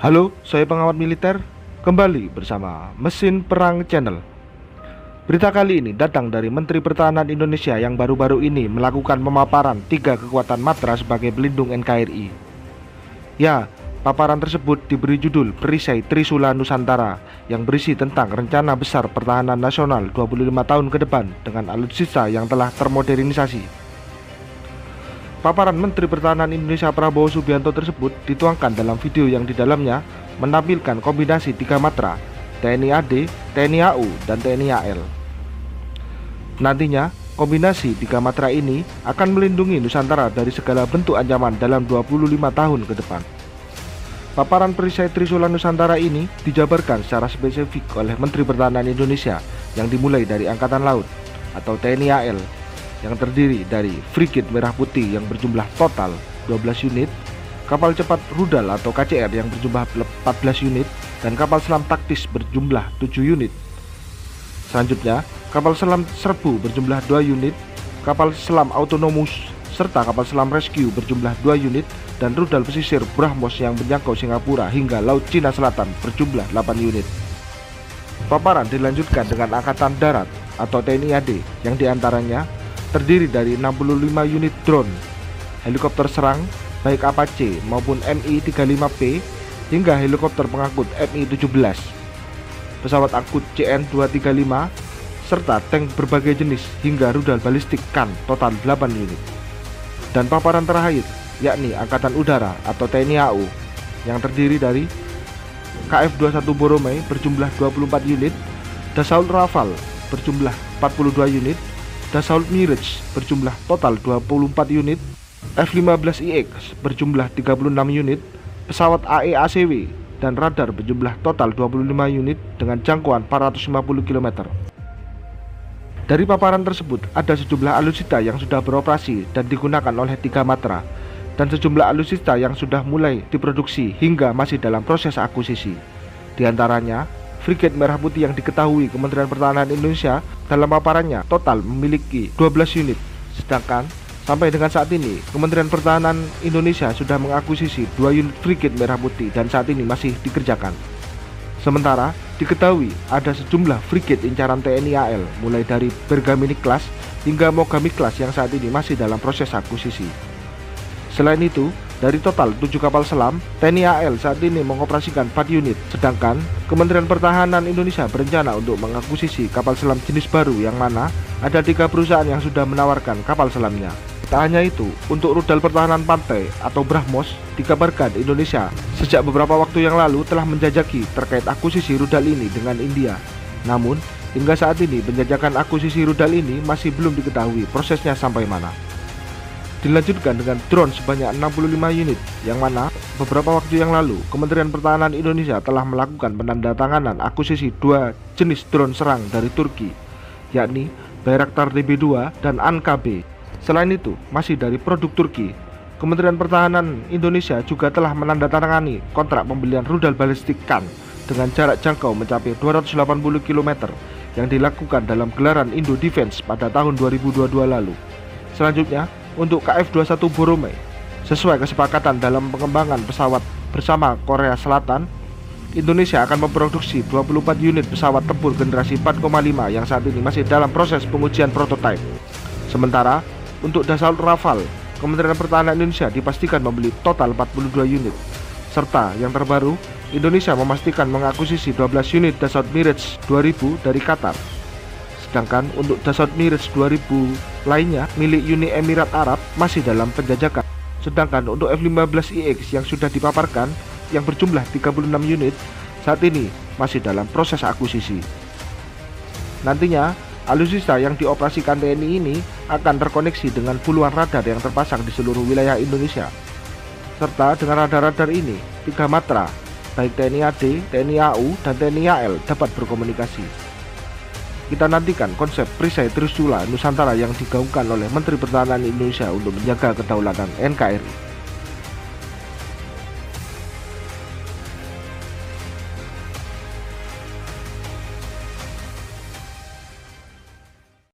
Halo, saya pengamat militer, kembali bersama Mesin Perang Channel. Berita kali ini datang dari Menteri Pertahanan Indonesia yang baru-baru ini melakukan pemaparan 3 kekuatan Matra sebagai pelindung NKRI. Ya, paparan tersebut diberi judul Perisai Trisula Nusantara yang berisi tentang rencana besar pertahanan nasional 25 tahun ke depan dengan alutsista yang telah termodernisasi. Paparan Menteri Pertahanan Indonesia Prabowo Subianto tersebut dituangkan dalam video yang di dalamnya menampilkan kombinasi 3 matra, TNI AD, TNI AU, dan TNI AL. Nantinya, kombinasi 3 matra ini akan melindungi Nusantara dari segala bentuk ancaman dalam 25 tahun ke depan. Paparan Perisai Trisula Nusantara ini dijabarkan secara spesifik oleh Menteri Pertahanan Indonesia yang dimulai dari Angkatan Laut atau TNI AL yang terdiri dari Frigate Merah Putih yang berjumlah total 12 unit, kapal cepat rudal atau KCR yang berjumlah 14 unit, dan kapal selam taktis berjumlah 7 unit. Selanjutnya, kapal selam serbu berjumlah 2 unit, kapal selam autonomous serta kapal selam rescue berjumlah 2 unit, dan rudal pesisir BrahMos yang menjangkau Singapura hingga Laut Cina Selatan berjumlah 8 unit. Paparan dilanjutkan dengan Angkatan Darat atau TNI AD yang diantaranya terdiri dari 65 unit drone, helikopter serang baik Apache maupun Mi-35P hingga helikopter pengangkut Mi-17, pesawat angkut CN-235 serta tank berbagai jenis hingga rudal balistik KAN total 8 unit. Dan paparan terakhir yakni Angkatan Udara atau TNI AU yang terdiri dari KF-21 Boromai berjumlah 24 unit, Dassault Rafale berjumlah 42 unit, Dassault Mirage berjumlah total 24 unit, F-15IX berjumlah 36 unit, pesawat AE/ACW dan radar berjumlah total 25 unit dengan jangkauan 450 km. Dari paparan tersebut ada sejumlah alutsista yang sudah beroperasi dan digunakan oleh 3 matra, dan sejumlah alutsista yang sudah mulai diproduksi hingga masih dalam proses akuisisi. Di antaranya Frigate Merah Putih yang diketahui Kementerian Pertahanan Indonesia dalam paparannya total memiliki 12 unit, sedangkan sampai dengan saat ini Kementerian Pertahanan Indonesia sudah mengakuisisi 2 unit Frigate Merah Putih dan saat ini masih dikerjakan. Sementara diketahui ada sejumlah frigate incaran TNI AL mulai dari Bergamini Class hingga Mogami Class yang saat ini masih dalam proses akuisisi. Selain itu, dari total 7 kapal selam, TNI AL saat ini mengoperasikan 4 unit, sedangkan Kementerian Pertahanan Indonesia berencana untuk mengakuisisi kapal selam jenis baru yang mana ada 3 perusahaan yang sudah menawarkan kapal selamnya. Tak hanya itu, untuk rudal pertahanan pantai atau BrahMos, dikabarkan Indonesia sejak beberapa waktu yang lalu telah menjajaki terkait akuisisi rudal ini dengan India. Namun, hingga saat ini penjajakan akuisisi rudal ini masih belum diketahui prosesnya sampai mana. Dilanjutkan dengan drone sebanyak 65 unit, yang mana beberapa waktu yang lalu Kementerian Pertahanan Indonesia telah melakukan penandatanganan akuisisi 2 jenis drone serang dari Turki, yakni Bayraktar DB2 dan ANKB. Selain itu, masih dari produk Turki, Kementerian Pertahanan Indonesia juga telah menandatangani kontrak pembelian rudal balistik KAN dengan jarak jangkau mencapai 280 km yang dilakukan dalam gelaran Indo Defense pada tahun 2022 lalu. Selanjutnya, untuk KF-21 Boromai, sesuai kesepakatan dalam pengembangan pesawat bersama Korea Selatan, Indonesia akan memproduksi 24 unit pesawat tempur generasi 4,5 yang saat ini masih dalam proses pengujian prototipe. Sementara, untuk Dassault Rafale, Kementerian Pertahanan Indonesia dipastikan membeli total 42 unit. Serta yang terbaru, Indonesia memastikan mengakuisisi 12 unit Dassault Mirage 2000 dari Qatar. Sedangkan untuk Dassault Mirage 2000 lainnya milik Uni Emirat Arab masih dalam penjajakan. Sedangkan untuk F-15IX yang sudah dipaparkan yang berjumlah 36 unit saat ini masih dalam proses akuisisi. Nantinya alutsista yang dioperasikan TNI ini akan terkoneksi dengan puluhan radar yang terpasang di seluruh wilayah Indonesia. Serta dengan radar-radar ini, 3 matra baik TNI AD, TNI AU, dan TNI AL dapat berkomunikasi. Kita nantikan konsep Perisai Trisula Nusantara yang digaungkan oleh Menteri Pertahanan Indonesia untuk menjaga kedaulatan NKRI.